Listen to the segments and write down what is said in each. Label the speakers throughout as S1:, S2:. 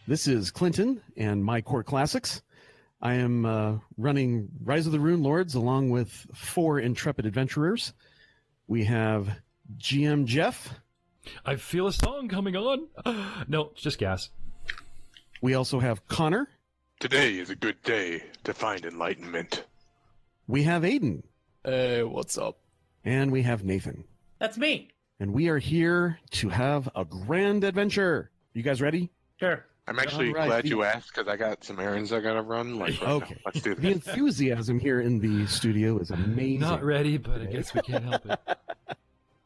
S1: This is Clinton and my core classics. I am running Rise of the Rune Lords along with 4 intrepid adventurers. We have GM Jeff.
S2: I feel a song coming on. No, it's just gas.
S1: We also have Connor.
S3: Today is a good day to find enlightenment.
S1: We have Aiden.
S4: Hey, what's up?
S1: And we have Nathan.
S5: That's me.
S1: And we are here to have a grand adventure. You guys ready?
S5: Sure.
S3: I'm actually glad you asked because I got some errands I gotta run.
S1: Okay.
S3: Now. Let's do
S1: The
S3: this.
S1: enthusiasm here in the studio is amazing.
S2: Not ready, but I guess we can't help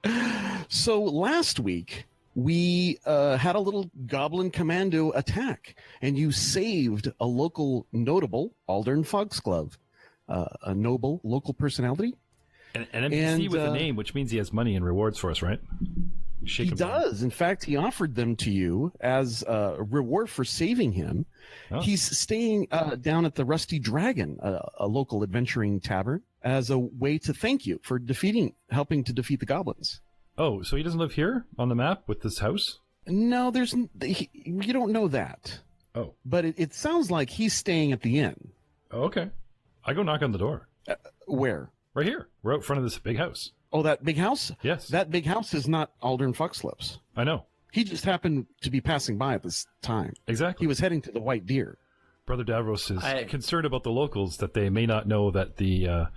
S2: it.
S1: So last week, we had a little goblin commando attack, and you saved a local notable, Aldern Foxglove, a noble local personality.
S2: An NPC with a name, which means he has money and rewards for us, right?
S1: He does. In fact, he offered them to you as a reward for saving him.
S2: Oh.
S1: He's staying down at the Rusty Dragon, a local adventuring tavern, as a way to thank you for helping to defeat the goblins.
S2: Oh, so he doesn't live here on the map with this house?
S1: No, you don't know that.
S2: Oh.
S1: But it sounds like he's staying at the inn.
S2: Oh, okay. I go knock on the door.
S1: Where?
S2: Right here. We're out front of this big house.
S1: Oh, that big house?
S2: Yes.
S1: That big house is not Aldern Foxglove's.
S2: I know.
S1: He just happened to be passing by at this time.
S2: Exactly.
S1: He was heading to the White Deer.
S2: Brother Davros is concerned about the locals, that they may not know that the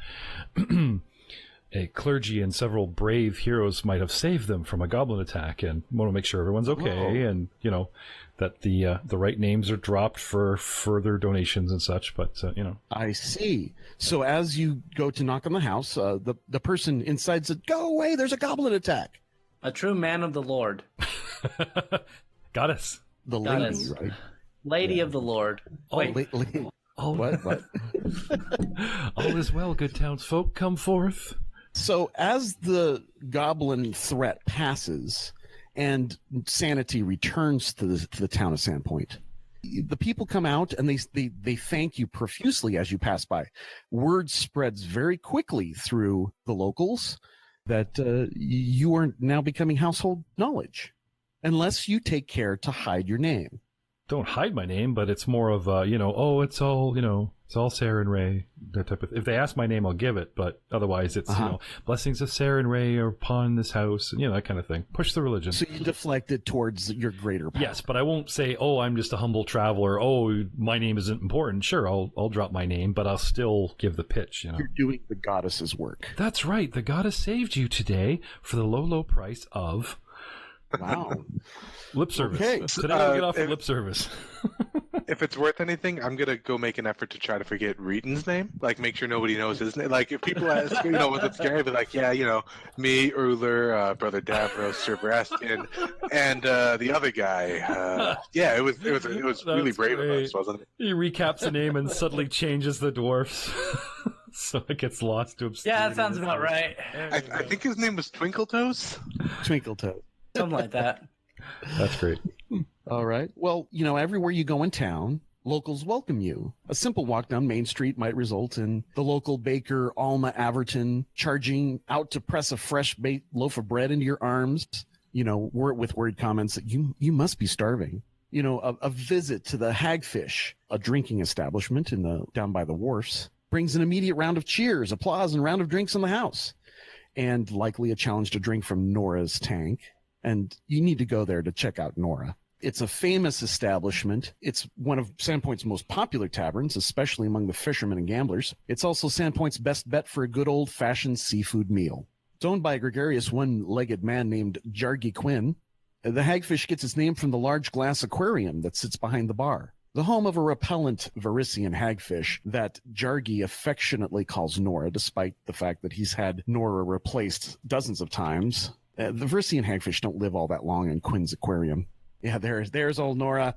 S2: a clergy and several brave heroes might have saved them from a goblin attack, and want to make sure everyone's okay. Whoa. And that the right names are dropped for further donations and such. But
S1: I see. So as you go to knock on the house, the person inside said, "Go away! There's a goblin attack."
S5: A true man of the Lord.
S2: Goddess.
S1: The
S5: Goddess.
S1: lady, right?
S5: Lady of the Lord.
S1: What?
S2: All is well, good townsfolk. Come forth.
S1: So as the goblin threat passes and sanity returns to the town of Sandpoint, the people come out and they thank you profusely as you pass by. Word spreads very quickly through the locals that you are now becoming household knowledge, unless you take care to hide your name.
S2: Don't hide my name, but it's more of it's all Sarah and Ray, that type of. If they ask my name, I'll give it, but otherwise it's blessings of Sarah and Ray are upon this house, that kind of thing. Push the religion.
S1: So you deflect it towards your greater power.
S2: Yes, but I won't say, I'm just a humble traveler. My name isn't important. Sure, I'll drop my name, but I'll still give the pitch.
S1: You're doing the goddess's work.
S2: That's right. The goddess saved you today for the low price of.
S1: Wow.
S2: Lip service.
S1: Okay.
S2: Today we'll get off of lip service.
S3: If it's worth anything, I'm going to go make an effort to try to forget Reeton's name. Like, make sure nobody knows his name. Like, if people ask, was it scary? But like, me, Uller, Brother Davros, Sir Braskin, and the other guy. It was really brave of us, wasn't it?
S2: He recaps the name and suddenly changes the dwarfs. So it gets lost to obscurity.
S5: Yeah, that sounds about right.
S3: I think his name was Twinkletoes.
S1: Twinkletoes.
S5: Something like that.
S2: That's great.
S1: All right. Well, everywhere you go in town, locals welcome you. A simple walk down Main Street might result in the local baker, Alma Averton, charging out to press a fresh baked loaf of bread into your arms, with worried comments that you must be starving. A visit to the Hagfish, a drinking establishment down by the wharfs, brings an immediate round of cheers, applause, and round of drinks in the house. And likely a challenge to drink from Nora's tank. And you need to go there to check out Nora. It's a famous establishment. It's one of Sandpoint's most popular taverns, especially among the fishermen and gamblers. It's also Sandpoint's best bet for a good old-fashioned seafood meal. It's owned by a gregarious one-legged man named Jargy Quinn. The Hagfish gets its name from the large glass aquarium that sits behind the bar, the home of a repellent Varisian hagfish that Jargy affectionately calls Nora, despite the fact that he's had Nora replaced dozens of times. The Varisian hagfish don't live all that long in Quinn's aquarium. Yeah, there's old Nora.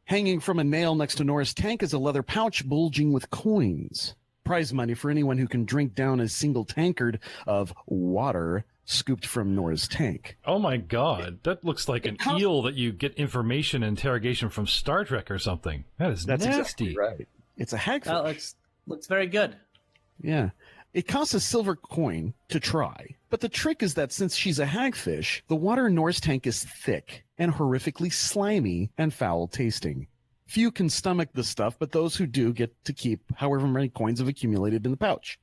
S1: Hanging from a nail next to Nora's tank is a leather pouch bulging with coins. Prize money for anyone who can drink down a single tankard of water scooped from Nora's tank.
S2: Oh my God, that looks like an eel that you get information and interrogation from Star Trek or something. That's nasty.
S1: Exactly right. It's a hagfish.
S5: That looks very good.
S1: Yeah. It costs a silver coin to try. But the trick is that since she's a hagfish, the water in Nora's tank is thick and horrifically slimy and foul tasting. Few can stomach the stuff, but those who do get to keep however many coins have accumulated in the pouch,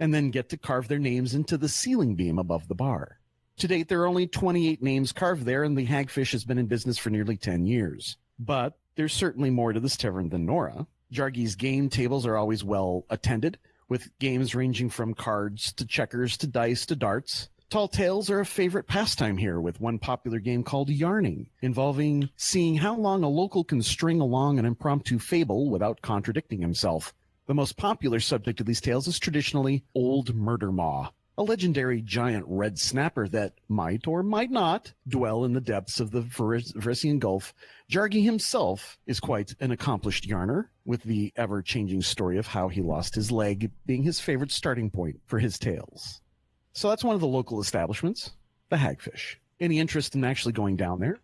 S1: and then get to carve their names into the ceiling beam above the bar. To date, there are only 28 names carved there, and the hagfish has been in business for nearly 10 years. But there's certainly more to this tavern than Nora. Jargy's game tables are always well attended, with games ranging from cards to checkers to dice to darts. Tall tales are a favorite pastime here, with one popular game called yarning, involving seeing how long a local can string along an impromptu fable without contradicting himself. The most popular subject of these tales is traditionally Old Murder Maw, a legendary giant red snapper that might or might not dwell in the depths of the Verisian Gulf. Jargy himself is quite an accomplished yarner, with the ever-changing story of how he lost his leg being his favorite starting point for his tales. So that's one of the local establishments, the Hagfish. Any interest in actually going down there?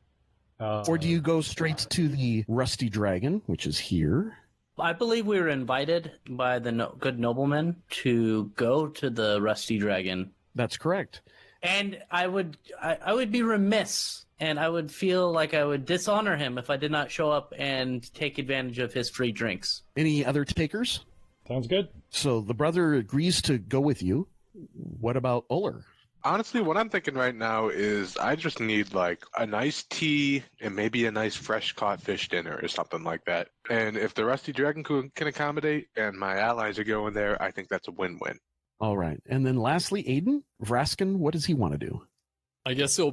S1: Or do you go straight to the Rusty Dragon, which is here?
S5: I believe we were invited by the good nobleman to go to the Rusty Dragon.
S1: That's correct.
S5: And I would be remiss, and I would feel like I would dishonor him if I did not show up and take advantage of his free drinks.
S1: Any other takers?
S2: Sounds good.
S1: So the brother agrees to go with you. What about Uller?
S3: Honestly, what I'm thinking right now is I just need like a nice tea and maybe a nice fresh caught fish dinner or something like that. And if the Rusty Dragon can accommodate and my allies are going there, I think that's a win-win.
S1: All right. And then lastly, Aiden, Vraskin, what does he want to do?
S4: I guess he'll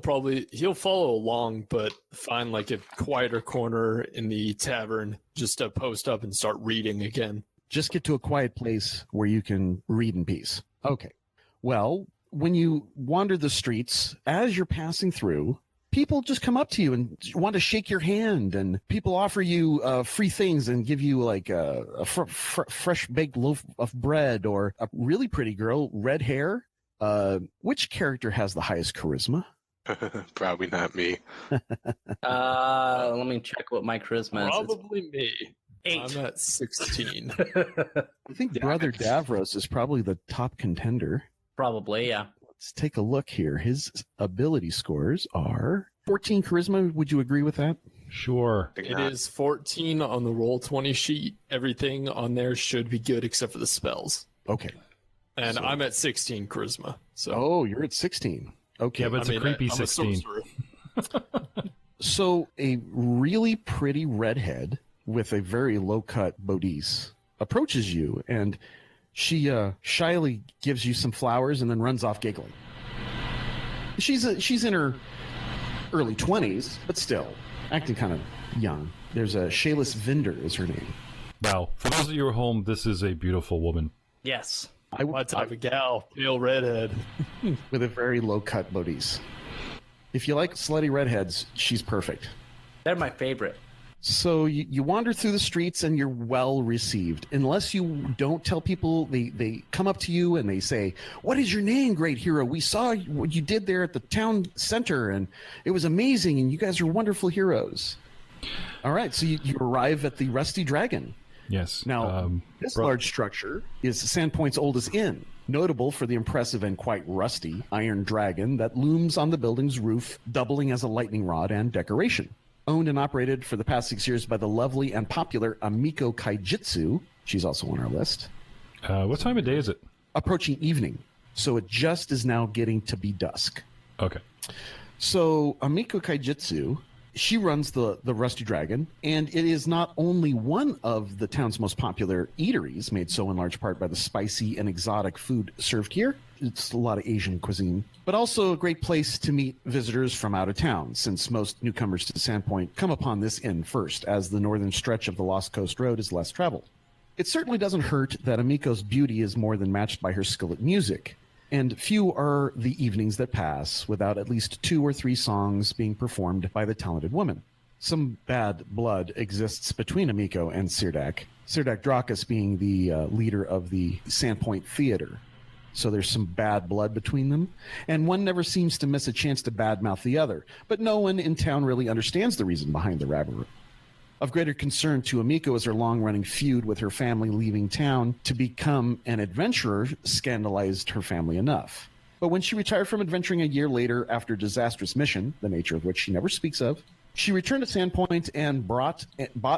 S4: follow along, but find like a quieter corner in the tavern just to post up and start reading again.
S1: Just get to a quiet place where you can read in peace. Okay. Well, when you wander the streets, as you're passing through, people just come up to you and want to shake your hand, and people offer you free things and give you like a fresh baked loaf of bread or a really pretty girl, red hair. Which character has the highest charisma?
S3: Probably not me.
S5: Let me check what my charisma is.
S4: Probably me.
S5: 8.
S4: I'm at 16.
S1: I think Brother Davros is probably the top contender.
S5: Probably, yeah.
S1: Let's take a look here. His ability scores are 14 charisma. Would you agree with that?
S2: Sure.
S4: It is 14 on the Roll20 sheet. Everything on there should be good except for the spells.
S1: Okay.
S4: And I'm at 16 charisma. So.
S1: Oh, you're at 16. Okay.
S2: Yeah, but it's a creepy 16.
S1: So a really pretty redhead with a very low-cut bodice approaches you, and she shyly gives you some flowers and then runs off giggling. She's in her early 20s, but still acting kind of young. There's a Shayless Vinder is her name.
S2: Wow. For those of you at home, this is a beautiful woman.
S5: Yes.
S4: My type of gal, pale redhead.
S1: With a very low-cut bodice. If you like slutty redheads, she's perfect.
S5: They're my favorite.
S1: So you wander through the streets and you're well received. Unless you don't tell people, they come up to you and they say, "What is your name, great hero? We saw what you did there at the town center and it was amazing and you guys are wonderful heroes." All right, so you arrive at the Rusty Dragon.
S2: Yes.
S1: Now, this large structure is Sandpoint's oldest inn, notable for the impressive and quite rusty iron dragon that looms on the building's roof, doubling as a lightning rod and decoration. Owned and operated for the past 6 years by the lovely and popular Amiko Kaijitsu. She's also on our list.
S2: What time of day is it?
S1: Approaching evening, so it just is now getting to be dusk.
S2: Okay.
S1: So Amiko Kaijitsu, she runs the Rusty Dragon, and it is not only one of the town's most popular eateries, made so in large part by the spicy and exotic food served here. It's a lot of Asian cuisine, but also a great place to meet visitors from out of town, since most newcomers to Sandpoint come upon this inn first, as the northern stretch of the Lost Coast Road is less traveled. It certainly doesn't hurt that Amiko's beauty is more than matched by her skill at music, and few are the evenings that pass without at least 2 or 3 songs being performed by the talented woman. Some bad blood exists between Amiko and Sirdak Drakas being the leader of the Sandpoint Theater. So there's some bad blood between them, and one never seems to miss a chance to badmouth the other, but no one in town really understands the reason behind the rivalry. Of greater concern to Amiko is her long-running feud with her family leaving town to become an adventurer scandalized her family enough. But when she retired from adventuring a year later after a disastrous mission, the nature of which she never speaks of, she returned to Sandpoint and bought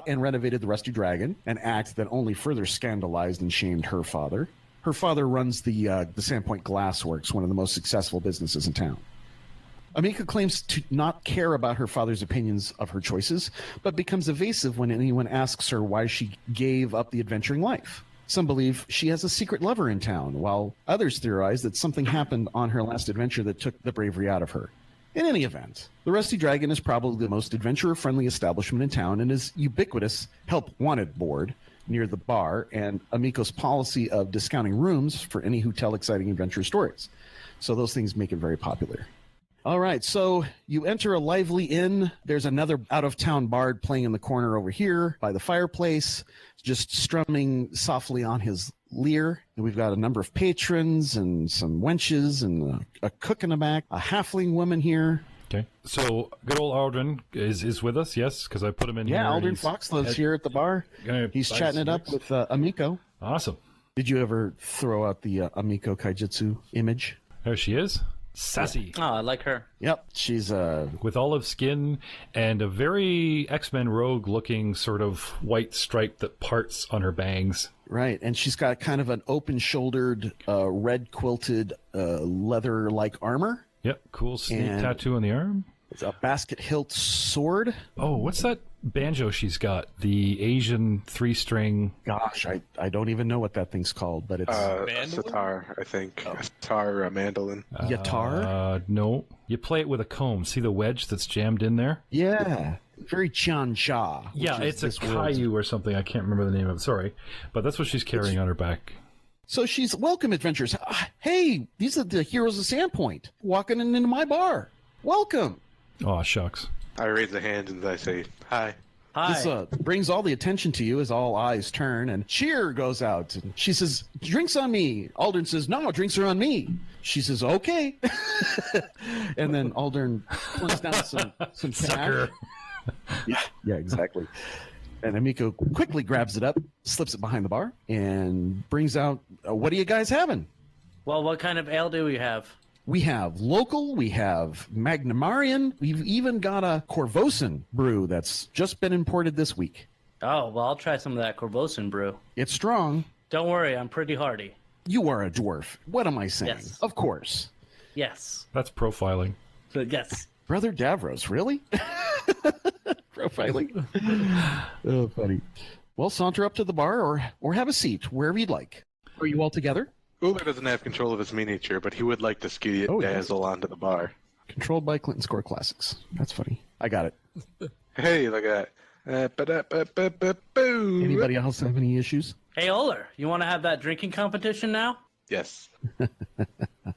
S1: and renovated the Rusty Dragon, an act that only further scandalized and shamed her father. Her father runs the Sandpoint Glassworks, one of the most successful businesses in town. Amiko claims to not care about her father's opinions of her choices, but becomes evasive when anyone asks her why she gave up the adventuring life. Some believe she has a secret lover in town, while others theorize that something happened on her last adventure that took the bravery out of her. In any event, the Rusty Dragon is probably the most adventurer-friendly establishment in town and is ubiquitous help-wanted board near the bar and Amiko's policy of discounting rooms for any who tell exciting adventure stories. So those things make it very popular. All right, so you enter a lively inn. There's another out-of-town bard playing in the corner over here by the fireplace, just strumming softly on his lyre. And we've got a number of patrons and some wenches and a cook in the back, a halfling woman here.
S2: Okay, so good old Aldrin is with us, yes, because I put him in here.
S1: Yeah, Aldrin Fox lives here at the bar. He's chatting it up with Amiko.
S2: Awesome.
S1: Did you ever throw out the Amiko Kaijitsu image?
S2: There she is. Sassy.
S5: Oh, I like her.
S1: Yep, she's
S2: with olive skin and a very X-Men rogue looking sort of white stripe that parts on her bangs.
S1: Right, and she's got kind of an open-shouldered, red quilted leather-like armor.
S2: Yep, cool snake tattoo on the arm.
S1: It's a basket hilt sword.
S2: Oh, what's that banjo she's got? The Asian 3-string.
S1: Gosh, I don't even know what that thing's called, but it's
S3: a sitar, I think. A sitar, a mandolin.
S1: Yatar?
S2: No. You play it with a comb. See the wedge that's jammed in there?
S1: Yeah. Very Qiansha.
S2: Yeah, it's a Caillou or something. I can't remember the name of it. Sorry. But that's what she's carrying on her back.
S1: So she's, welcome, adventurers. Hey, these are the heroes of Sandpoint walking into my bar. Welcome.
S2: Oh, shucks.
S3: I raise a hand and I say, hi.
S5: Hi.
S1: This brings all the attention to you as all eyes turn, and cheer goes out. And she says, drinks on me. Aldrin says, no, drinks are on me. She says, okay. And then Aldrin pours down some cash. Yeah, exactly. And Amiko quickly grabs it up, slips it behind the bar, and brings out, what are you guys having?
S5: Well, what kind of ale do we have?
S1: We have local, we have Magnamarian, we've even got a Corvosan brew that's just been imported this week.
S5: Oh, well, I'll try some of that Corvosan brew.
S1: It's strong.
S5: Don't worry, I'm pretty hardy.
S1: You are a dwarf. What am I saying?
S5: Yes.
S1: Of course.
S5: Yes.
S2: That's profiling.
S5: Yes.
S1: Brother Davros, really? Profiling. Oh, funny. Well, saunter up to the bar or have a seat, wherever you'd like. Are you all together?
S3: Uber doesn't have control of his miniature, but he would like to ski dazzle onto the bar.
S1: Controlled by Clinton Score Classics. That's funny. I got it.
S3: Hey, look at that.
S1: Anybody else have any issues?
S5: Hey, Oler, you want to have that drinking competition now?
S3: Yes.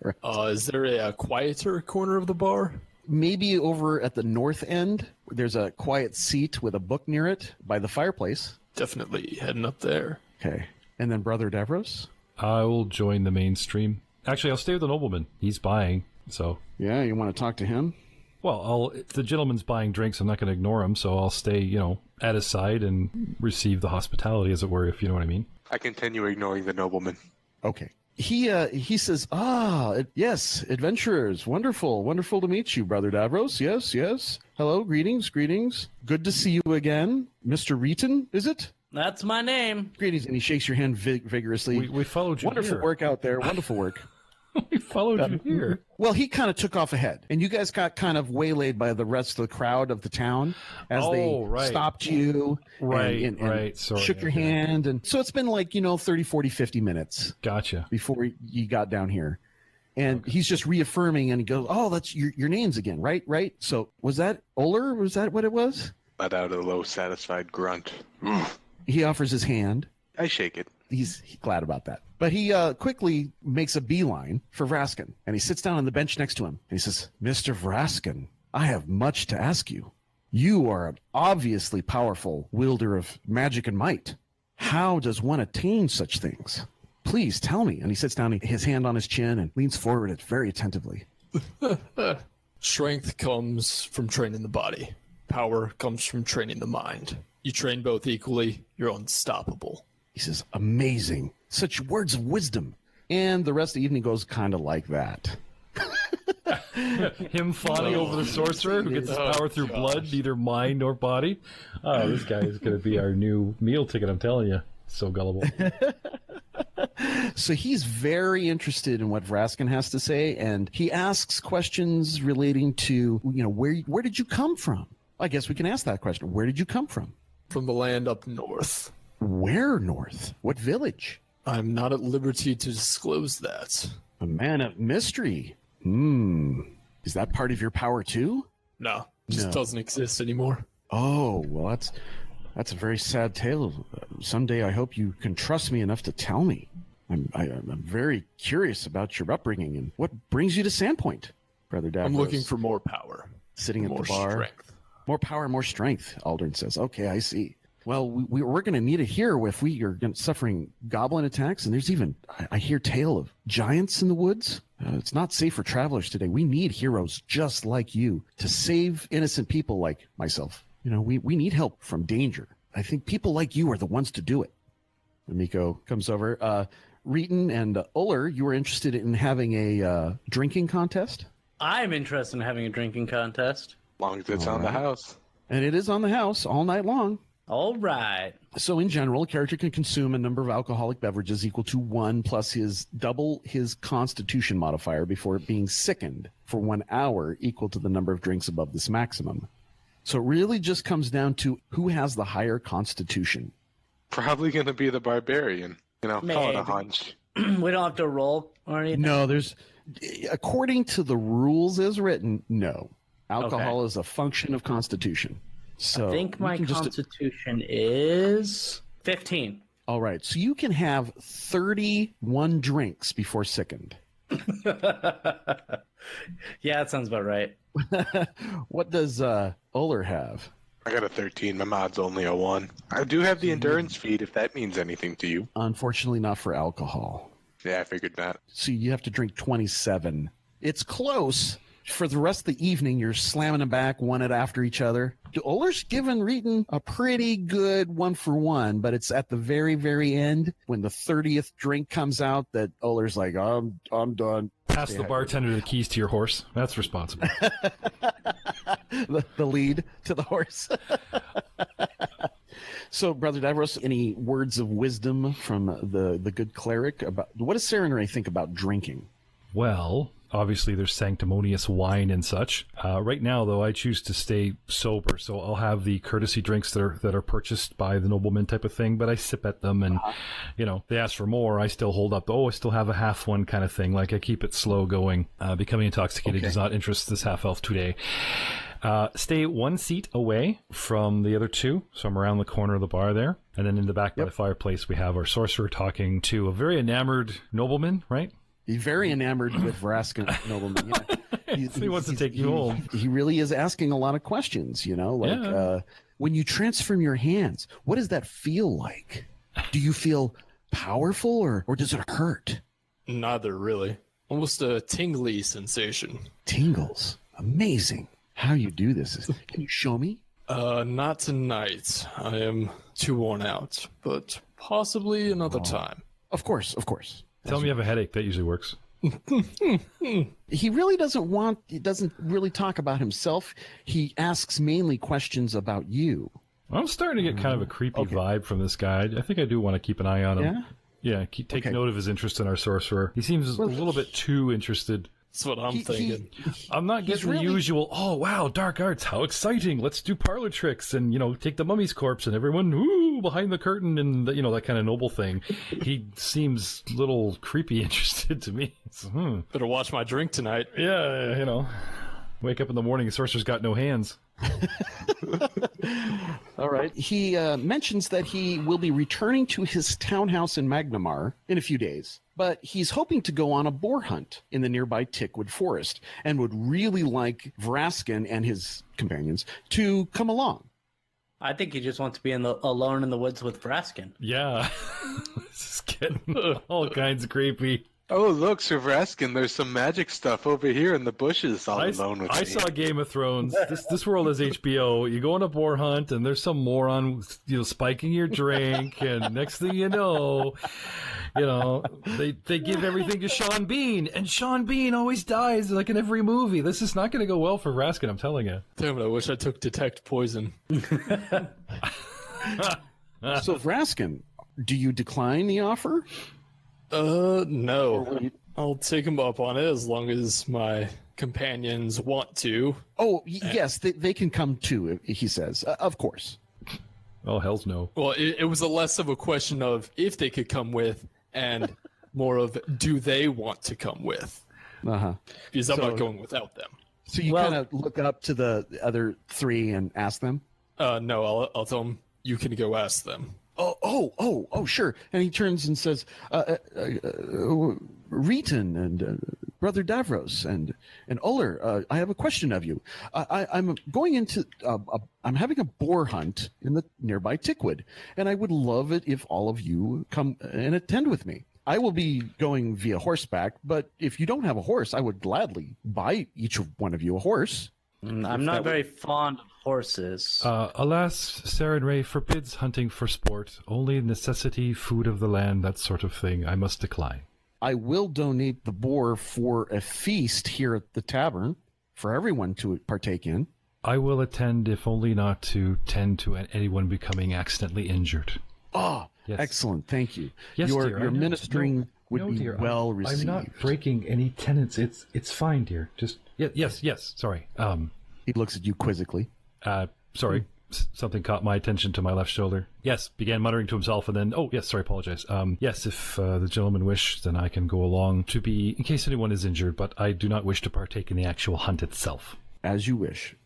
S1: Right.
S4: Is there a quieter corner of the bar?
S1: Maybe over at the north end, there's a quiet seat with a book near it by the fireplace.
S4: Definitely heading up there.
S1: Okay. And then Brother Davros?
S2: I will join the mainstream. Actually, I'll stay with the nobleman. He's buying, so...
S1: Yeah, you want to talk to him?
S2: Well, if the gentleman's buying drinks, I'm not going to ignore him, so I'll stay, at his side and receive the hospitality, as it were, if you know what I mean.
S3: I continue ignoring the nobleman.
S1: Okay. He says, yes, adventurers, wonderful to meet you, Brother Davros. Yes. Hello, greetings. Good to see you again. Mr. Reeton, is it?
S5: That's my name.
S1: Greetings, and he shakes your hand vigorously.
S2: We followed you
S1: Wonderful
S2: here.
S1: work out there, wonderful work.
S2: We followed you here.
S1: Well, he kind of took off ahead, and you guys got kind of waylaid by the rest of the crowd of the town as they stopped you and
S2: Sorry,
S1: shook your hand. And so it's been like, 30, 40, 50 minutes.
S2: Gotcha.
S1: Before you got down here. And he's just reaffirming, and he goes, oh, that's your names again, right? So was that Oler? Was that what it was?
S3: Let out a low, satisfied grunt.
S1: He offers his hand.
S3: I shake it.
S1: He's glad about that. But he quickly makes a beeline for Vraskin, and he sits down on the bench next to him. And he says, Mr. Vraskin, I have much to ask you. You are an obviously powerful wielder of magic and might. How does one attain such things? Please tell me. And he sits down, his hand on his chin, and leans forward very attentively.
S4: Strength comes from training the body. Power comes from training the mind. You train both equally, you're unstoppable.
S1: He says, amazing. Such words of wisdom. And the rest of the evening goes kind of like that.
S2: Him fawning over the sorcerer who gets his power through blood, neither mind nor body. Oh, this guy is going to be our new meal ticket, I'm telling you. So gullible.
S1: So he's very interested in what Vraskin has to say, and he asks questions relating to, where did you come from? I guess we can ask that question. Where did you come from?
S4: From the land up north.
S1: Where north? What village?
S4: I'm not at liberty to disclose that.
S1: A man of mystery. Is that part of your power too?
S4: No, just doesn't exist anymore.
S1: Oh, well, that's a very sad tale. Someday I hope you can trust me enough to tell me. I'm very curious about your upbringing and what brings you to Sandpoint, Brother Davros.
S4: I'm looking for more power.
S1: Sitting at
S4: more
S1: the bar.
S4: Strength.
S1: More power, more strength, Aldrin says. Okay, I see. Well, we're going to need it here if we are suffering goblin attacks, and there's even, I hear tale of giants in the woods. It's not safe for travelers today. We need heroes just like you to save innocent people like myself. We need help from danger. I think people like you are the ones to do it. Miko comes over. Reeton and Uller, you were interested in having a drinking contest?
S5: I'm interested in having a drinking contest.
S3: As long as it's on the house.
S1: And it is on the house all night long.
S5: All right.
S1: So in general, a character can consume a number of alcoholic beverages equal to 1 plus double his constitution modifier before being sickened for 1 hour, equal to the number of drinks above this maximum. So it really just comes down to who has the higher constitution.
S3: Probably going to be the barbarian. Call it a hunch.
S5: We don't have to roll or anything?
S1: No, according to the rules as written, no. Alcohol is a function of constitution. So
S5: I think my constitution is 15.
S1: All right. So you can have 31 drinks before sickened.
S5: Yeah, that sounds about right.
S1: What does Uller have?
S3: I got a 13. My mod's only a 1. I do have the endurance feat, if that means anything to you.
S1: Unfortunately, not for alcohol.
S3: Yeah, I figured that.
S1: So you have to drink 27. It's close. For the rest of the evening, you're slamming them back one after each other. Uller's given Reeton a pretty good 1-for-1, but it's at the very, very end when the 30th drink comes out that Uller's like, I'm done.
S2: Pass the bartender the keys to your horse. That's responsible.
S1: the lead to the horse. So, Brother Davros, any words of wisdom from the good cleric about what does Serenray think about drinking?
S2: Well, obviously there's sanctimonious wine and such. Right now, though, I choose to stay sober, so I'll have the courtesy drinks that are purchased by the nobleman type of thing, but I sip at them, and they ask for more. I still hold up. I still have a half one kind of thing. Like I keep it slow going. Becoming intoxicated does not interest this half elf today. Stay 1 seat away from the other two, so I'm around the corner of the bar there, and then in the back by the fireplace we have our sorcerer talking to a very enamored nobleman, right?
S1: He's very enamored with Vraskin nobleman. Yeah.
S2: He wants to take you home.
S1: He really is asking a lot of questions, when you transform your hands, what does that feel like? Do you feel powerful or does it hurt?
S4: Neither, really. Almost a tingly sensation.
S1: Tingles. Amazing. How you do this. Can you show me?
S4: Not tonight. I am too worn out, but possibly another time.
S1: Of course.
S2: Tell me you have a headache. That usually works.
S1: He really doesn't really talk about himself. He asks mainly questions about you.
S2: I'm starting to get kind of a creepy vibe from this guy. I think I do want to keep an eye on him. Yeah, take note of his interest in our sorcerer. He seems a little bit too interested.
S4: That's what I'm thinking.
S2: I'm not getting the usual, oh, wow, dark arts, how exciting. Let's do parlor tricks and, take the mummy's corpse and everyone, ooh, behind the curtain and, that kind of noble thing. He seems a little creepy interested to me. So,
S4: Better watch my drink tonight.
S2: Yeah, wake up in the morning, the sorcerer's got no hands.
S1: All right. He mentions that he will be returning to his townhouse in Magnamar in a few days, but he's hoping to go on a boar hunt in the nearby Tickwood Forest and would really like Vraskin and his companions to come along.
S5: I think he just wants to be alone in the woods with Vraskin.
S2: Yeah. This is getting all kinds of creepy.
S3: Oh, look, Sir Vraskin, there's some magic stuff over here in the bushes all alone with me.
S2: I saw Game of Thrones. This world is HBO. You go on a boar hunt, and there's some moron, spiking your drink, and next thing you know, they give everything to Sean Bean, and Sean Bean always dies, like in every movie. This is not going to go well for Vraskin, I'm telling you.
S4: Damn it, I wish I took Detect Poison.
S1: So, Vraskin, do you decline the offer?
S4: No. I'll take him up on it as long as my companions want to.
S1: Oh, yes, they can come too, he says. Of course.
S2: Oh, hell's no.
S4: Well, it was less of a question of if they could come with and more of do they want to come with.
S1: Uh-huh.
S4: Because I'm not going without them.
S1: So you kind of look up to the other three and ask them?
S4: No, I'll tell them you can go ask them.
S1: Oh, sure. And he turns and says, Reeton and Brother Davros and Uller, I have a question of you. I'm going into, I'm having a boar hunt in the nearby Tickwood, and I would love it if all of you come and attend with me. I will be going via horseback, but if you don't have a horse, I would gladly buy each one of you a horse.
S5: I'm not very fond of horses.
S2: Alas, Sarenrae forbids hunting for sport. Only necessity, food of the land, that sort of thing. I must decline.
S1: I will donate the boar for a feast here at the tavern for everyone to partake in.
S2: I will attend, if only not to tend to anyone becoming accidentally injured.
S1: Yes. Excellent. Thank you.
S2: Yes,
S1: your
S2: dear,
S1: ministering would be
S2: dear,
S1: well received.
S2: I'm not breaking any tenets. It's fine, dear. Just yes. Sorry.
S1: He looks at you quizzically.
S2: Sorry. Something caught my attention to my left shoulder. Yes, began muttering to himself, and then, sorry, apologize. Yes, if the gentleman wish, then I can go along to be, in case anyone is injured, but I do not wish to partake in the actual hunt itself.
S1: As you wish.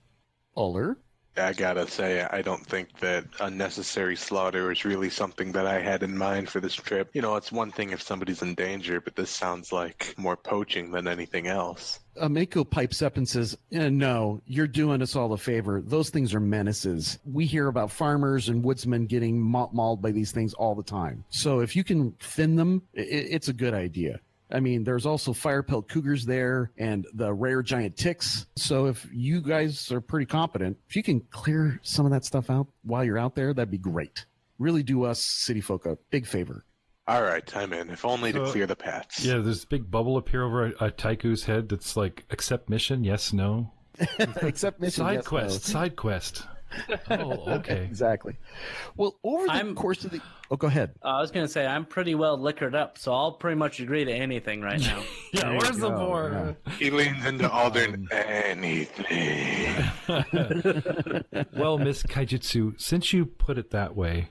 S1: Uller?
S3: I gotta say, I don't think that unnecessary slaughter is really something that I had in mind for this trip. It's one thing if somebody's in danger, but this sounds like more poaching than anything else.
S1: Mako pipes up and says, no, you're doing us all a favor. Those things are menaces. We hear about farmers and woodsmen getting mauled by these things all the time. So if you can thin them, it's a good idea. I mean, there's also fire-pelt cougars there and the rare giant ticks. So if you guys are pretty competent, if you can clear some of that stuff out while you're out there, that'd be great. Really do us city folk a big favor.
S3: All right, I'm in. If only to clear the paths.
S2: Yeah, there's a big bubble appear over a Taiku's head that's like, accept mission, yes, no.
S1: Accept mission,
S2: side
S1: yes,
S2: quest,
S1: no.
S2: Side quest. Oh, okay.
S1: Exactly. Well, over the course of the... Oh, go ahead.
S5: I was going to say, I'm pretty well liquored up, so I'll pretty much agree to anything right now.
S2: Yeah, where's the boar?
S3: Yeah. He leans into Aldern. Anything.
S2: Well, Miss Kaijitsu, since you put it that way,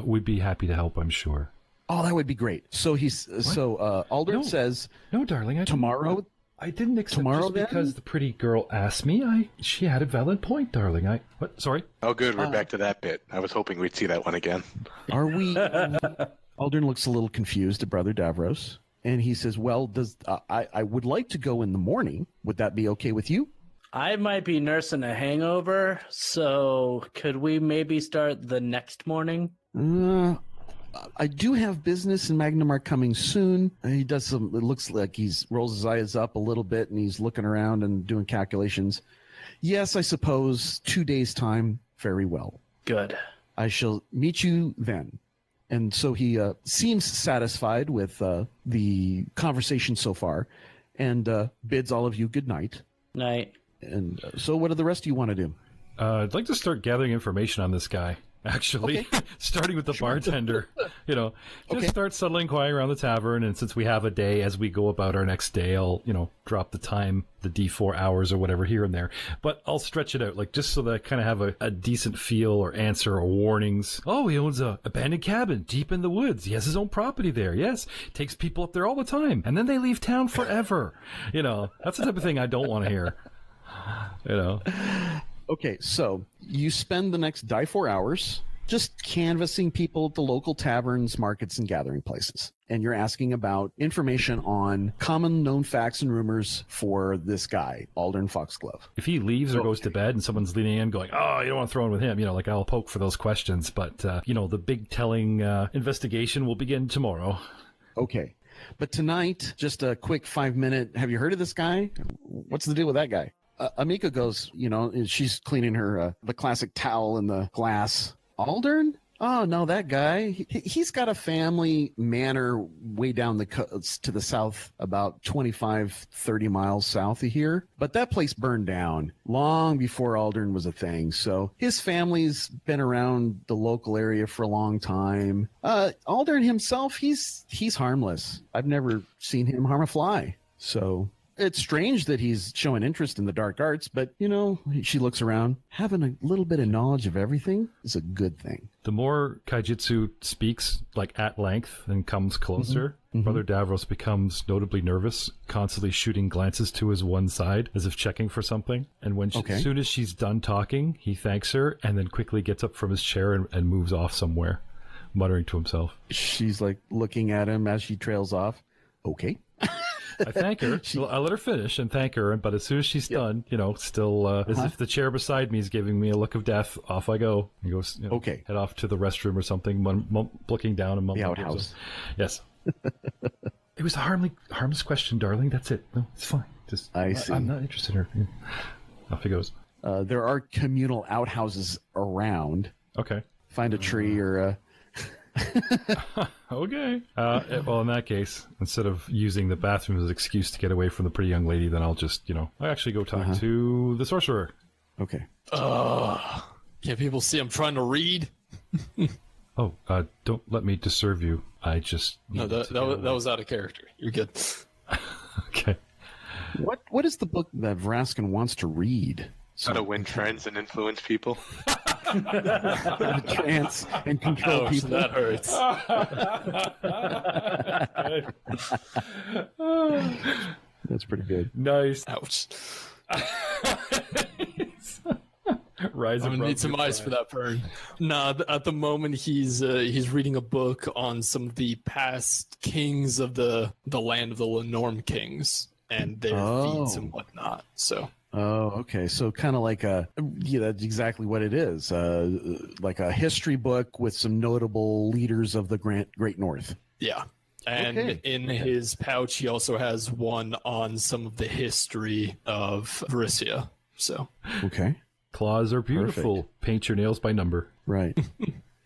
S2: we'd be happy to help, I'm sure.
S1: Oh, that would be great. So Aldern says...
S2: No, darling.
S1: Tomorrow...
S2: I didn't accept
S1: tomorrow
S2: just because the pretty girl asked me. She had a valid point, darling. What? Sorry?
S3: Oh, good. We're back to that bit. I was hoping we'd see that one again.
S1: Are we... Aldern looks a little confused at Brother Davros, and he says, well, I would like to go in the morning. Would that be okay with you?
S5: I might be nursing a hangover, so could we maybe start the next morning?
S1: I do have business in Magnamar coming soon. He does it looks like rolls his eyes up a little bit and he's looking around and doing calculations. Yes, I suppose 2 days' time. Very well.
S5: Good.
S1: I shall meet you then. And so he seems satisfied with the conversation so far and bids all of you good night.
S5: Night.
S1: And so what do the rest of you want to do?
S2: I'd like to start gathering information on this guy. Actually, okay. Starting with the bartender, start subtly inquiring around the tavern. And since we have a day as we go about our next day, I'll, drop the time, the D4 hours or whatever here and there. But I'll stretch it out, just so that I kind of have a decent feel or answer or warnings. Oh, he owns a abandoned cabin deep in the woods. He has his own property there. Yes. Takes people up there all the time. And then they leave town forever. That's the type of thing I don't want to hear.
S1: Okay, so you spend the next 4 hours just canvassing people at the local taverns, markets, and gathering places. And you're asking about information on common known facts and rumors for this guy, Aldern Foxglove.
S2: If he leaves or goes to bed and someone's leaning in going, oh, you don't want to throw in with him, I'll poke for those questions. But, the big telling investigation will begin tomorrow.
S1: Okay. But tonight, just a quick 5-minute, have you heard of this guy? What's the deal with that guy? Amika goes, she's cleaning her, the classic towel in the glass. Aldern? Oh, no, that guy. He's got a family manor way down to the south, about 25, 30 miles south of here. But that place burned down long before Aldern was a thing. So his family's been around the local area for a long time. Aldern himself, he's harmless. I've never seen him harm a fly. So it's strange that he's showing interest in the dark arts, but, she looks around. Having a little bit of knowledge of everything is a good thing.
S2: The more Kaijitsu speaks, at length and comes closer, Brother Davros becomes notably nervous, constantly shooting glances to his one side as if checking for something. And as soon as she's done talking, he thanks her and then quickly gets up from his chair and moves off somewhere, muttering to himself.
S1: She's looking at him as she trails off. Okay.
S2: I thank her. I let her finish and thank her, but as soon as she's done, still as if the chair beside me is giving me a look of death, off I go. He goes,
S1: okay,
S2: head off to the restroom or something, looking down and mumbling.
S1: The outhouse.
S2: Yes. It was a harmless question, darling. That's it. No, it's fine.
S1: I see.
S2: I'm not interested in her. Off he goes.
S1: There are communal outhouses around.
S2: Okay.
S1: Find a tree or a...
S2: Okay. Well, in that case, instead of using the bathroom as an excuse to get away from the pretty young lady, then I'll just, I actually go talk to the sorcerer.
S1: Okay.
S4: Can't people see I'm trying to read?
S2: Oh, don't let me disserve you. I just...
S4: No, that was out of character. You're good.
S2: Okay.
S1: What is the book that Vraskin wants to read?
S3: How to win trends and influence people.
S1: Trance and control people.
S4: That hurts.
S1: That's pretty good.
S2: Nice.
S4: Ouch.
S2: Rise
S4: I'm gonna need some ice for that burn. Nah, at the moment he's reading a book on some of the past kings of the land of the Lenorm kings and their feats and whatnot. So.
S1: Oh, okay. So kind of like that's exactly what it is. Like a history book with some notable leaders of the Great North.
S4: Yeah. And in his pouch, he also has one on some of the history of Varissia. So.
S1: Okay.
S2: Claws are beautiful. Perfect. Paint your nails by number.
S1: Right.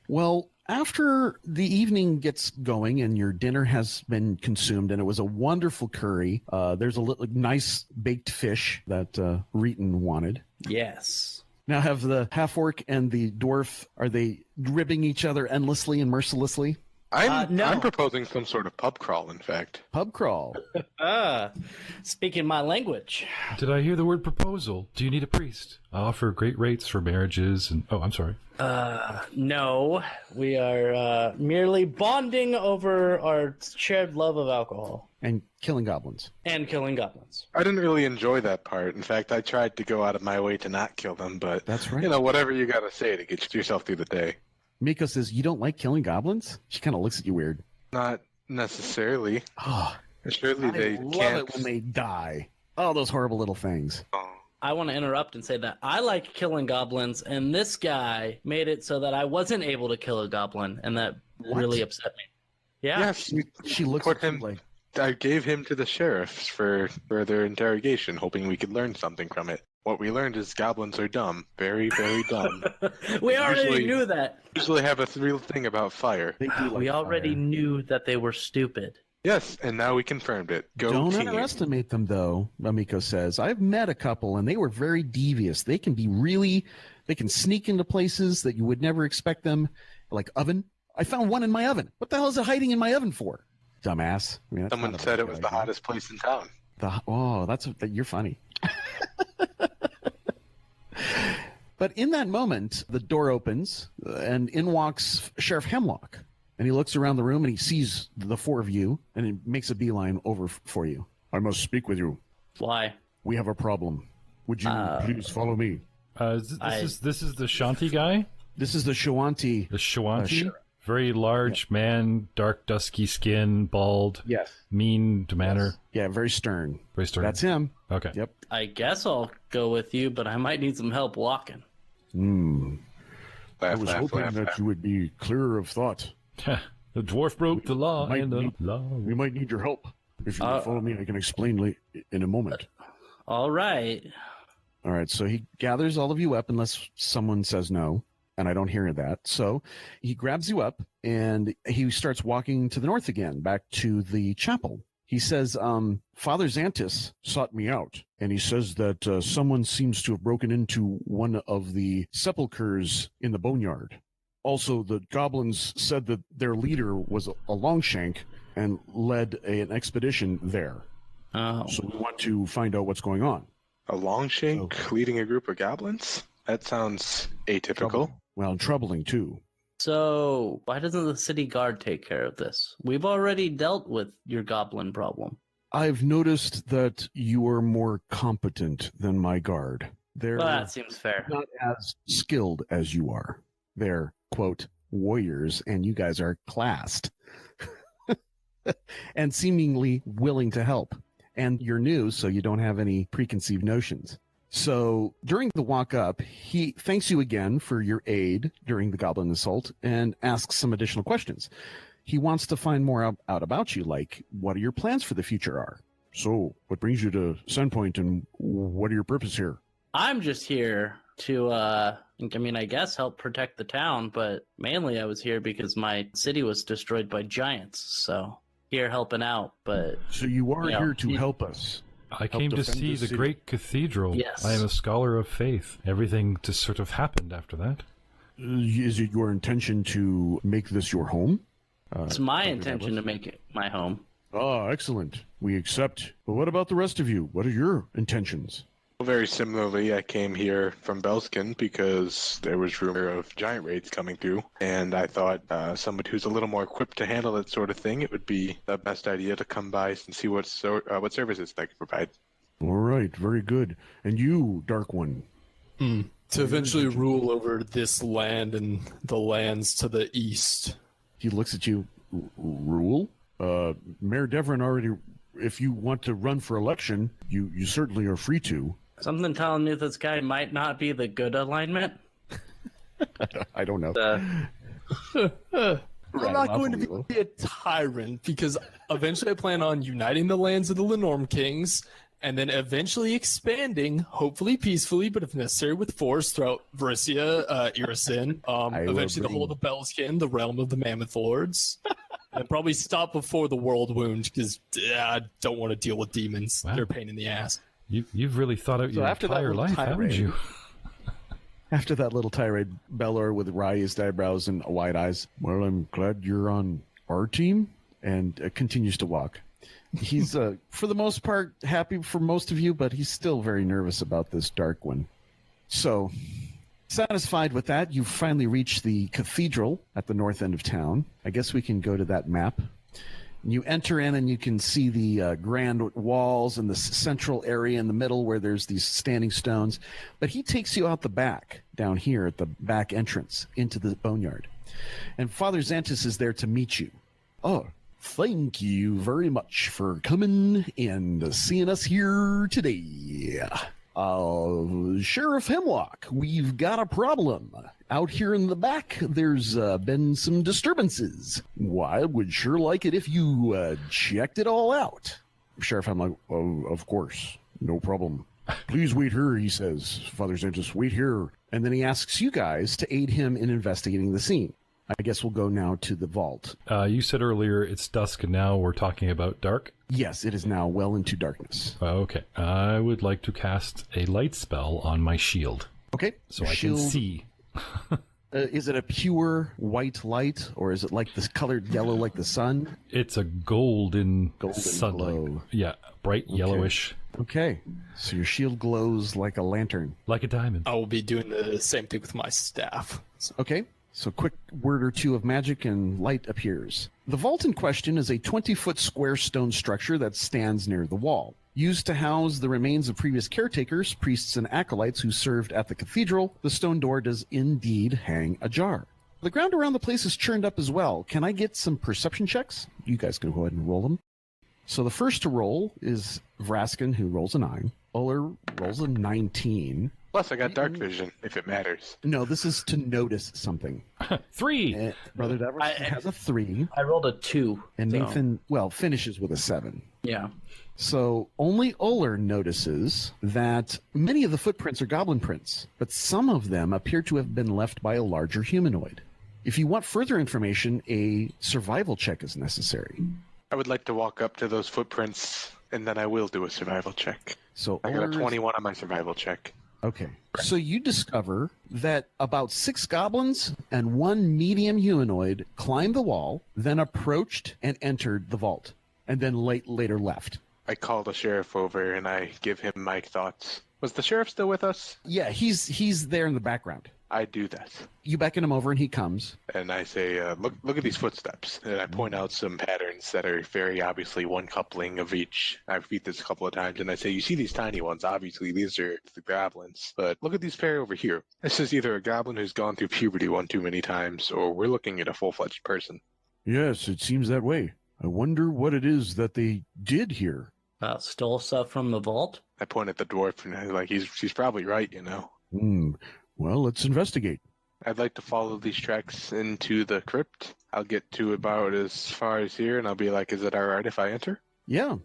S1: Well, after the evening gets going and your dinner has been consumed, and it was a wonderful curry, there's a nice baked fish that Reeton wanted.
S5: Yes.
S1: Now, have the half-orc and the dwarf, are they ribbing each other endlessly and mercilessly?
S3: No. I'm proposing some sort of pub crawl, in fact.
S1: Pub crawl.
S5: Speaking my language.
S2: Did I hear the word proposal? Do you need a priest? I offer great rates for marriages and... Oh, I'm sorry.
S5: No. We are merely bonding over our shared love of alcohol.
S1: And killing goblins.
S5: I
S3: didn't really enjoy that part. In fact, I tried to go out of my way to not kill them, but... That's right. Whatever you gotta say to get yourself through the day.
S1: Miko says, you don't like killing goblins? She kind of looks at you weird.
S3: Not necessarily.
S1: Oh,
S3: surely they
S1: love
S3: can't.
S1: It when they die. Oh, those horrible little things.
S5: I want to interrupt and say that I like killing goblins, and this guy made it so that I wasn't able to kill a goblin, and that really upset me. Yeah.
S3: Yes,
S1: she looks at him like...
S3: I gave him to the sheriffs for further interrogation, hoping we could learn something from it. What we learned is goblins are dumb. Very, very dumb.
S5: We already knew that.
S3: Usually have a real thing about fire.
S5: We already knew that they were stupid.
S3: Yes, and now we confirmed it.
S1: Don't underestimate them, though, Amiko says. I've met a couple, and they were very devious. They can sneak into places that you would never expect them, like oven. I found one in my oven. What the hell is it hiding in my oven for? Dumbass. I mean,
S3: someone said it was the hottest place in town.
S1: You're funny. But in that moment, the door opens, and in walks Sheriff Hemlock. And he looks around the room, and he sees the four of you, and he makes a beeline over for you. I must speak with you.
S5: Why?
S1: We have a problem. Would you please follow me?
S2: This is the Shanti guy?
S1: This is the Shawanti.
S2: The Shawanti? Sure. Very large man, dark, dusky skin, bald.
S1: Yes.
S2: Mean manner.
S1: Yeah, very stern.
S2: Very stern.
S1: That's him.
S2: Okay.
S1: Yep.
S5: I guess I'll go with you, but I might need some help walking.
S1: I was hoping that you would be clearer of thought.
S2: The The dwarf broke the law, and the law.
S1: We might need your help. If you follow me, I can explain in a moment.
S5: All right.
S1: All right, so he gathers all of you up unless someone says no, and I don't hear that. So he grabs you up, and he starts walking to the north again, back to the chapel. He says, Father Xantus sought me out, and he says that someone seems to have broken into one of the sepulchres in the boneyard. Also, the goblins said that their leader was a Longshank and led an expedition there.
S5: Oh.
S1: So we want to find out what's going on.
S3: A Longshank leading a group of goblins? That sounds atypical.
S1: Well, troubling, too.
S5: So why doesn't the city guard take care of this? We've already dealt with your goblin problem.
S1: I've noticed that you are more competent than my guard. They're
S5: that seems fair.
S1: Not as skilled as you are. They're, quote, warriors, and you guys are classed. And seemingly willing to help. And you're new, so you don't have any preconceived notions. So during the walk up, he thanks you again for your aid during the goblin assault and asks some additional questions. He wants to find more out about you, like what your plans for the future are. So what brings you to Sandpoint, and what are your purpose here?
S5: I'm just here to, I guess help protect the town, but mainly I was here because my city was destroyed by giants, so here helping out. But
S1: so you are here to help us.
S2: I came to see the great cathedral.
S5: Yes.
S2: I am a scholar of faith. Everything just sort of happened after that.
S1: Is it your intention to make this your home?
S5: It's my intention to make it my home.
S1: Ah, excellent. We accept. But what about the rest of you? What are your intentions?
S3: Very similarly, I came here from Belskin because there was rumor of giant raids coming through, and I thought somebody who's a little more equipped to handle that sort of thing, it would be the best idea to come by and see what services they could provide.
S1: All right, very good. And you, Dark One?
S4: To eventually rule over this land and the lands to the east.
S1: He looks at you. Rule? Mayor Devrin already, if you want to run for election, you certainly are free to.
S5: Something telling me this guy might not be the good alignment.
S1: I don't know.
S4: I'm not going to be a tyrant because eventually I plan on uniting the lands of the Lenorm kings and then eventually expanding, hopefully peacefully, but if necessary with force throughout Varissia, Irisin, eventually the whole of Belskin, the realm of the Mammoth Lords. And probably stop before the World Wound because I don't want to deal with demons. Wow. They're a pain in the ass.
S2: You've really thought out your entire life, haven't you?
S1: After that little tirade, Belor with raised eyebrows and wide eyes, well, I'm glad you're on our team, and continues to walk. He's, for the most part, happy for most of you, but he's still very nervous about this Dark One. So, satisfied with that, you've finally reached the cathedral at the north end of town. I guess we can go to that map. You enter in and you can see the grand walls and the central area in the middle where there's these standing stones. But he takes you out the back, down here at the back entrance into the boneyard. And Father Xantus is there to meet you. Oh, thank you very much for coming and seeing us here today. Sheriff Hemlock, we've got a problem. Out here in the back, there's been some disturbances. Well, I would sure like it if you checked it all out. Sheriff Hemlock, of course, no problem. Please wait here, he says. Father Xantus, wait here. And then he asks you guys to aid him in investigating the scene. I guess we'll go now to the vault.
S2: You said earlier it's dusk, and now we're talking about dark?
S1: Yes, it is now well into darkness.
S2: Okay. I would like to cast a light spell on my shield.
S1: Okay.
S2: So I can see.
S1: Is it a pure white light, or is it like this colored yellow like the sun?
S2: It's a golden sunlight.
S1: Glow.
S2: Yeah, bright yellowish.
S1: Okay. So your shield glows like a lantern.
S2: Like a diamond.
S4: I will be doing the same thing with my staff.
S1: Okay. So quick word or two of magic and light appears. The vault in question is a 20-foot square stone structure that stands near the wall. Used to house the remains of previous caretakers, priests, and acolytes who served at the cathedral, the stone door does indeed hang ajar. The ground around the place is churned up as well. Can I get some perception checks? You guys can go ahead and roll them. So the first to roll is Vraskin, who rolls a 9. Uller rolls a 19.
S3: Plus, I got dark vision, if it matters.
S1: No, this is to notice something.
S2: 3.
S1: Brother Davros has a 3.
S5: I rolled a 2.
S1: And Nathan, finishes with a 7.
S5: Yeah.
S1: So only Uller notices that many of the footprints are goblin prints, but some of them appear to have been left by a larger humanoid. If you want further information, a survival check is necessary.
S3: I would like to walk up to those footprints, and then I will do a survival check.
S1: So
S3: I got a 21 on my survival check.
S1: Okay. So you discover that about 6 goblins and 1 medium humanoid climbed the wall, then approached and entered the vault, and then later left.
S3: I call the sheriff over and I give him my thoughts. Was the sheriff still with us?
S1: Yeah, he's there in the background.
S3: I do that.
S1: You beckon him over and he comes.
S3: And I say, look at these footsteps. And I point out some patterns that are very obviously one coupling of each. I repeat this a couple of times and I say, you see these tiny ones? Obviously, these are the goblins. But look at these pair over here. This is either a goblin who's gone through puberty one too many times, or we're looking at a full-fledged person.
S1: Yes, it seems that way. I wonder what it is that they did here.
S5: Stole stuff from the vault?
S3: I point at the dwarf and I'm like, he's probably right, you know.
S1: Well, let's investigate.
S3: I'd like to follow these tracks into the crypt. I'll get to about as far as here, and I'll be like, is it all right if I enter?
S1: Yeah,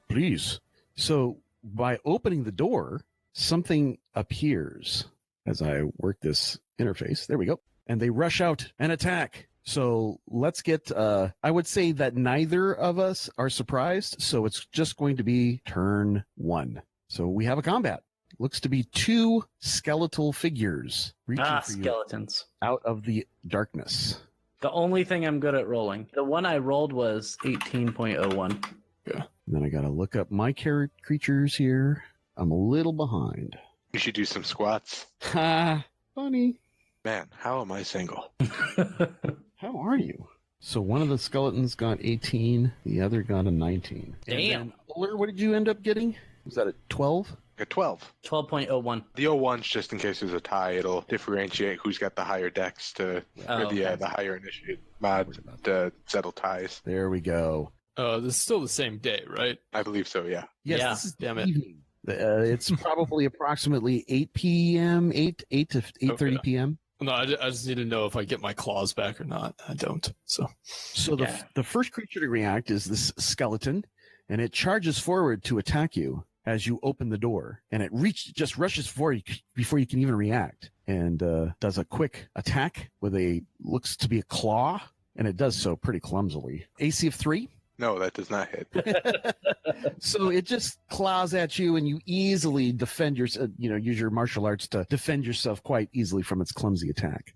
S1: please. So by opening the door, something appears as I work this interface. There we go. And they rush out and attack. So let's get, I would say that neither of us are surprised. So it's just going to be turn 1. So we have a combat. Looks to be 2 skeletal figures reaching for
S5: skeletons
S1: you out of the darkness.
S5: The only thing I'm good at rolling. The one I rolled was 18.01.
S1: Yeah. And then I got to look up my creatures here. I'm a little behind.
S3: You should do some squats.
S1: Ha! Funny.
S3: Man, how am I single?
S1: How are you? So one of the skeletons got 18, the other got a 19.
S5: Damn.
S1: Uller, what did you end up getting? Was that a 12?
S3: A 12.
S5: 12.01.
S3: The 01's just in case there's a tie. It'll differentiate who's got the higher decks the higher initiate mod to settle ties.
S1: There we go.
S4: This is still the same day, right?
S3: I believe so, yeah.
S1: Yes,
S5: Yeah.
S1: this is
S4: Damn
S1: the
S4: it.
S1: evening. It's probably approximately 8 p.m., 8 to 8:30
S4: Okay.
S1: p.m.
S4: No, I just need to know if I get my claws back or not. I don't. So
S1: The first creature to react is this skeleton, and it charges forward to attack you as you open the door, and it just rushes for you before you can even react, and does a quick attack with looks to be a claw, and it does so pretty clumsily. AC of 3.
S3: No, that does not hit.
S1: So it just claws at you, and you easily defend yourself. Use your martial arts to defend yourself quite easily from its clumsy attack.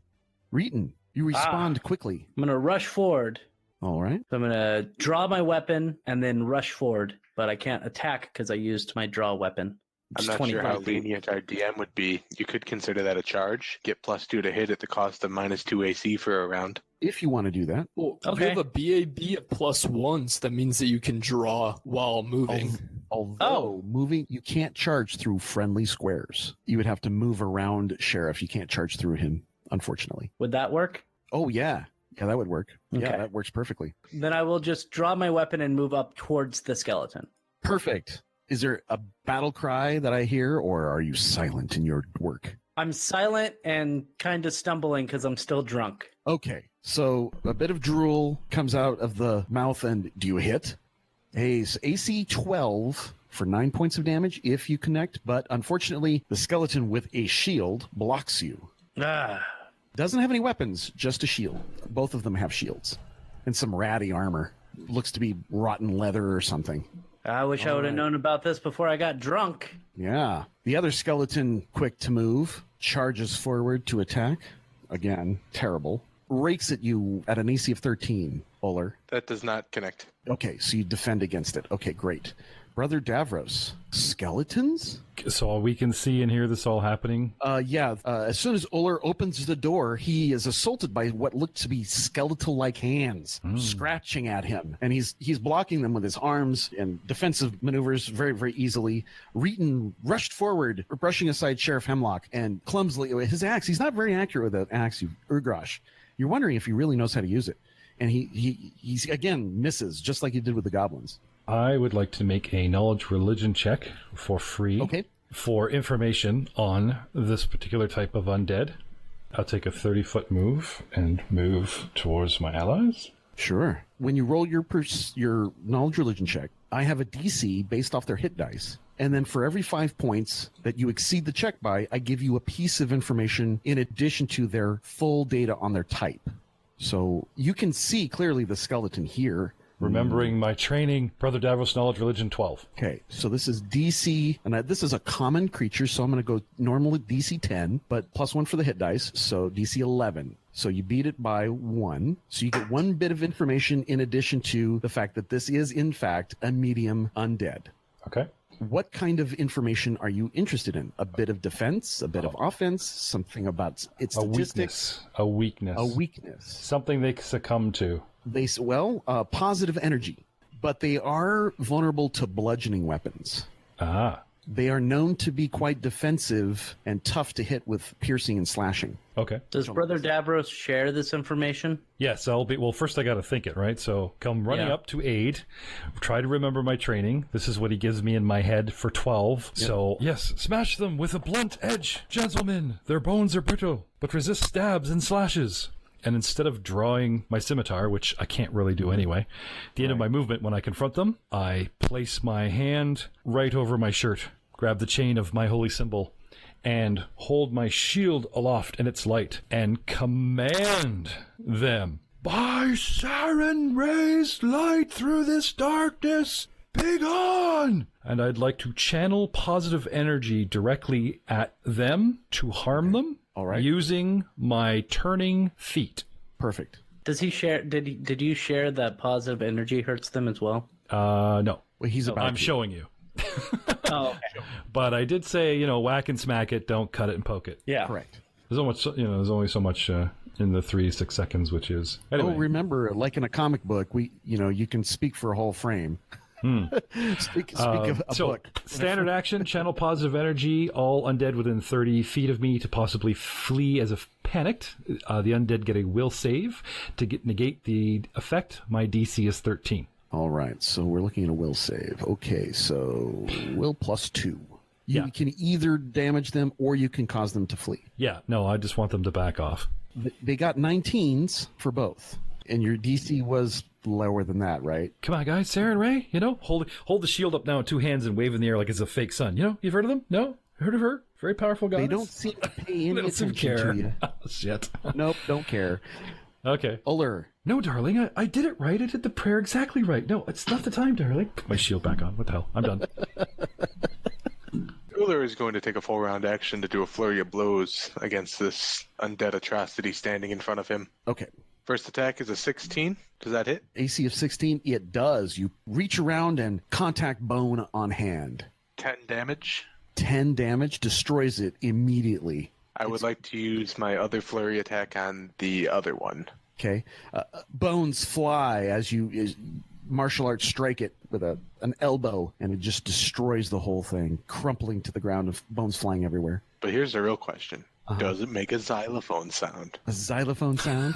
S1: Reeton, you respond quickly.
S5: I'm going to rush forward.
S1: All right.
S5: So I'm going to draw my weapon and then rush forward, but I can't attack because I used my draw weapon.
S3: I'm not sure how lenient our DM would be. You could consider that a charge. Get +2 to hit at the cost of -2 AC for a round.
S1: If you want to do that.
S4: well,
S5: Okay.
S4: you have a BAB of +1, so that means that you can draw while moving.
S1: Although moving, you can't charge through friendly squares. You would have to move around Sheriff. You can't charge through him, unfortunately.
S5: Would that work?
S1: Oh, yeah. Yeah, that would work.
S5: Okay.
S1: Yeah, that works perfectly.
S5: Then I will just draw my weapon and move up towards the skeleton.
S1: Perfect. Is there a battle cry that I hear, or are you silent in your work?
S5: I'm silent and kind of stumbling because I'm still drunk.
S1: Okay, so a bit of drool comes out of the mouth, and do you hit? Hey, so AC 12 for 9 points of damage if you connect, but unfortunately, the skeleton with a shield blocks you. Doesn't have any weapons, just a shield. Both of them have shields. And some ratty armor. Looks to be rotten leather or something.
S5: I wish I would have known about this before I got drunk.
S1: Yeah. The other skeleton, quick to move, charges forward to attack. Again, terrible. Rakes at you at an AC of 13, Uller.
S3: That does not connect.
S1: Okay, so you defend against it. Okay, great. Brother Davros, skeletons?
S2: So we can see and hear this all happening?
S1: As soon as Uller opens the door, he is assaulted by what look to be skeletal-like hands scratching at him. And he's blocking them with his arms and defensive maneuvers very, very easily. Reeton rushed forward, brushing aside Sheriff Hemlock, and clumsily, with his axe, he's not very accurate with an axe, Urgrosh. You're wondering if he really knows how to use it. And he's again, misses, just like he did with the goblins.
S2: I would like to make a knowledge religion check for free.
S1: Okay.
S2: for information on this particular type of undead, I'll take a 30-foot move and move towards my allies.
S1: Sure. When you roll your knowledge religion check, I have a DC based off their hit dice. And then for every 5 points that you exceed the check by, I give you a piece of information in addition to their full data on their type. So you can see clearly the skeleton here.
S2: Remembering my training, Brother Davros, knowledge religion 12.
S1: Okay, so this is DC, and this is a common creature, so I'm going to go normally DC 10, but +1 for the hit dice, so DC 11. So you beat it by 1. So you get 1 bit of information in addition to the fact that this is, in fact, a medium undead.
S2: Okay.
S1: What kind of information are you interested in? A bit of defense, a bit of offense, something about its statistics?
S2: A weakness.
S1: A weakness.
S2: Something they succumb to.
S1: Positive energy, but they are vulnerable to bludgeoning weapons.
S2: Ah.
S1: They are known to be quite defensive and tough to hit with piercing and slashing.
S2: Okay.
S5: Does Brother Davros share this information?
S2: Yes, first I got to think it, right? So come running up to aid, try to remember my training. This is what he gives me in my head for 12. Yep. So, yes, smash them with a blunt edge, gentlemen. Their bones are brittle, but resist stabs and slashes. And instead of drawing my scimitar, which I can't really do anyway, at the end of my movement, when I confront them, I place my hand right over my shirt, grab the chain of my holy symbol, and hold my shield aloft in its light, and command them, by Siren rays light through this darkness, begone! And I'd like to channel positive energy directly at them to harm them.
S1: All right.
S2: Using my turning feet.
S1: Perfect.
S5: Does he share? Did you share that positive energy hurts them as well?
S2: No.
S1: Well, I'm
S2: showing you.
S5: Oh, okay.
S2: But I did say, whack and smack it, don't cut it and poke it.
S5: Yeah.
S1: Correct.
S2: There's only so much in the 3-6 seconds, which is anyway.
S1: Oh, remember, like in a comic book, you can speak for a whole frame. Speak of a book.
S2: Standard action, channel positive energy, all undead within 30 feet of me to possibly flee as if panicked. The undead get a will save. To negate the effect, my DC is 13.
S1: All right, so we're looking at a will save. Okay, so will +2. You can either damage them or you can cause them to flee.
S2: Yeah, no, I just want them to back off.
S1: They got 19s for both, and your DC was lower than that, right?
S2: Come on, guys, Sarah and Ray, hold the shield up now in 2 hands and wave in the air like it's a fake sun. You've heard of them? No? Heard of her? Very powerful guys.
S1: They don't seem to pay any attention to you.
S2: Oh, shit.
S1: Nope, don't care.
S2: Okay.
S1: Uller.
S2: No, darling, I did it right. I did the prayer exactly right. No, it's not the time, darling. Put my shield back on. What the hell? I'm done.
S3: Uller is going to take a full round action to do a flurry of blows against this undead atrocity standing in front of him.
S1: Okay.
S3: First attack is a 16. Does that hit?
S1: AC of 16, it does. You reach around and contact bone on hand.
S3: 10 damage.
S1: 10 damage, destroys it immediately.
S3: I would like to use my other flurry attack on the other one.
S1: Okay. Bones fly as you martial arts strike it with an elbow, and it just destroys the whole thing, crumpling to the ground of bones flying everywhere.
S3: But here's the real question. Does it make a xylophone sound?
S1: A xylophone sound?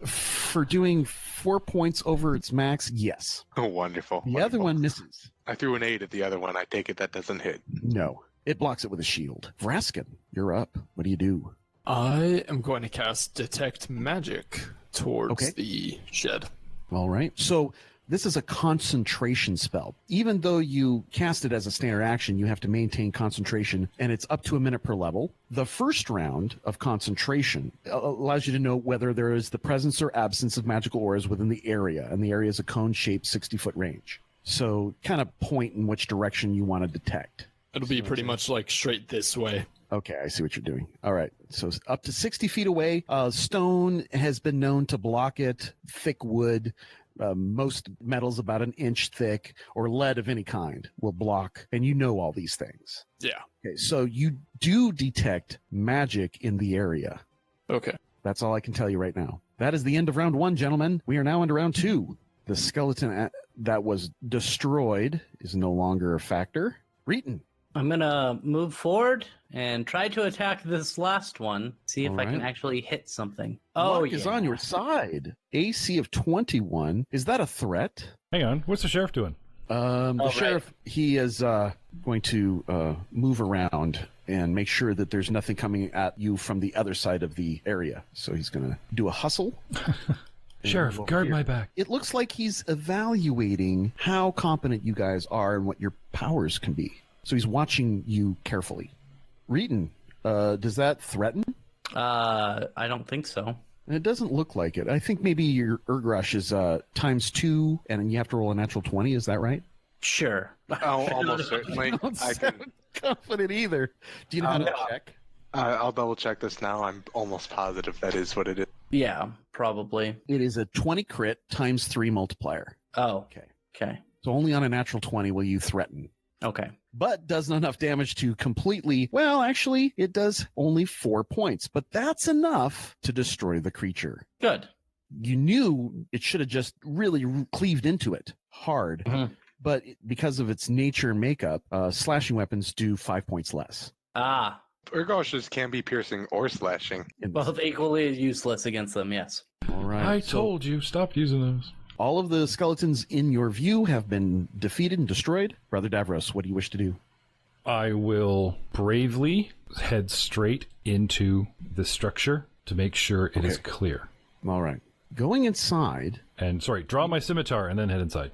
S1: For doing 4 points over its max, yes.
S3: Oh, wonderful.
S1: The other one misses.
S3: I threw an 8 at the other one. I take it that doesn't hit.
S1: No. It blocks it with a shield. Vraskin, you're up. What do you do?
S4: I am going to cast Detect Magic towards the shed.
S1: All right. So this is a concentration spell. Even though you cast it as a standard action, you have to maintain concentration, and it's up to a minute per level. The first round of concentration allows you to know whether there is the presence or absence of magical auras within the area, and the area is a cone-shaped 60-foot range. So kind of point in which direction you want to detect.
S4: It'll be pretty much like straight this way.
S1: Okay, I see what you're doing. All right. So up to 60 feet away, stone has been known to block it, thick wood, most metals about an inch thick, or lead of any kind will block, and you know all these things.
S4: Yeah.
S1: Okay, so you do detect magic in the area.
S4: Okay.
S1: That's all I can tell you right now. That is the end of round 1, gentlemen. We are now into round 2. The skeleton that was destroyed is no longer a factor. Reeton.
S5: I'm going to move forward and try to attack this last one, see if I can actually hit something.
S1: Luck is on your side. AC of 21. Is that a threat?
S2: Hang on. What's the sheriff doing?
S1: The sheriff, he is going to move around and make sure that there's nothing coming at you from the other side of the area. So he's going to do a hustle.
S2: Sheriff, guard my back.
S1: It looks like he's evaluating how competent you guys are and what your powers can be. So he's watching you carefully. Reeton, does that threaten?
S5: I don't think so.
S1: It doesn't look like it. I think maybe your Urgrush is ×2, and you have to roll a natural 20. Is that right?
S5: Sure.
S3: Oh, almost certainly. I can.
S1: Confident either. Do you know how to check?
S3: I'll double check this now. I'm almost positive that is what it is.
S5: Yeah, probably.
S1: It is a 20 crit ×3 multiplier.
S5: Oh.
S1: Okay.
S5: Okay.
S1: So only on a natural 20 will you threaten.
S5: Okay.
S1: But does not enough damage to completely, well, actually, it does only 4 points, but that's enough to destroy the creature.
S5: Good.
S1: You knew it should have just really cleaved into it hard, but because of its nature and makeup, slashing weapons do 5 points less.
S5: Ah.
S3: Urgoshes can be piercing or slashing.
S5: Both equally useless against them, yes.
S1: All right.
S2: I told you, stop using those.
S1: All of the skeletons in your view have been defeated and destroyed. Brother Davros, what do you wish to do?
S2: I will bravely head straight into the structure to make sure it is clear.
S1: All right. Going inside.
S2: And, draw my scimitar and then head inside.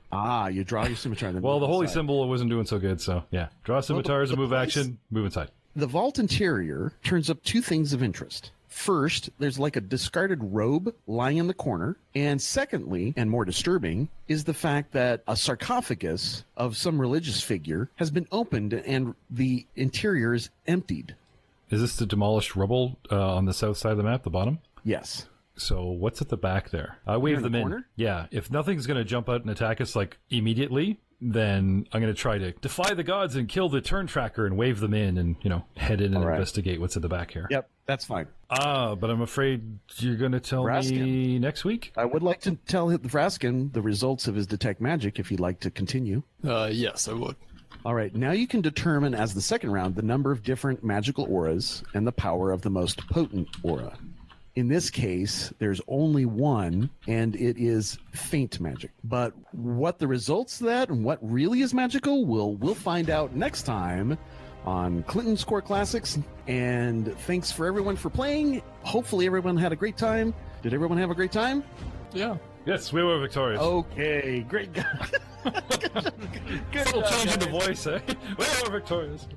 S1: You draw your scimitar. And then
S2: well, the holy
S1: inside.
S2: symbol wasn't doing so good, so yeah. Draw scimitar as a move action, move inside.
S1: The vault interior turns up two things of interest. First, there's like a discarded robe lying in the corner. And secondly, and more disturbing, is the fact that a sarcophagus of some religious figure has been opened and the interior is emptied.
S2: Is this the demolished rubble on the south side of the map, the bottom?
S1: Yes.
S2: So what's at the back there? I wave them in. Yeah, if nothing's going to jump out and attack us immediately, then I'm going to try to defy the gods and kill the turn tracker and wave them in and, head in and investigate what's at the back here.
S1: Yep, that's fine.
S2: But I'm afraid you're going to tell me next week?
S1: I would like to tell Vraskin the results of his detect magic if you'd like to continue.
S4: Yes, I would.
S1: All right, now you can determine as the second round the number of different magical auras and the power of the most potent aura. In this case, there's only one, and it is faint magic. But what the results of that and what really is magical, we'll find out next time on Clinton Score Classics. And thanks for everyone for playing. Hopefully everyone had a great time. Did everyone have a great time?
S4: Yeah.
S2: Yes, we were victorious.
S1: Okay, great. Good
S2: Still changing the voice, eh? We were victorious.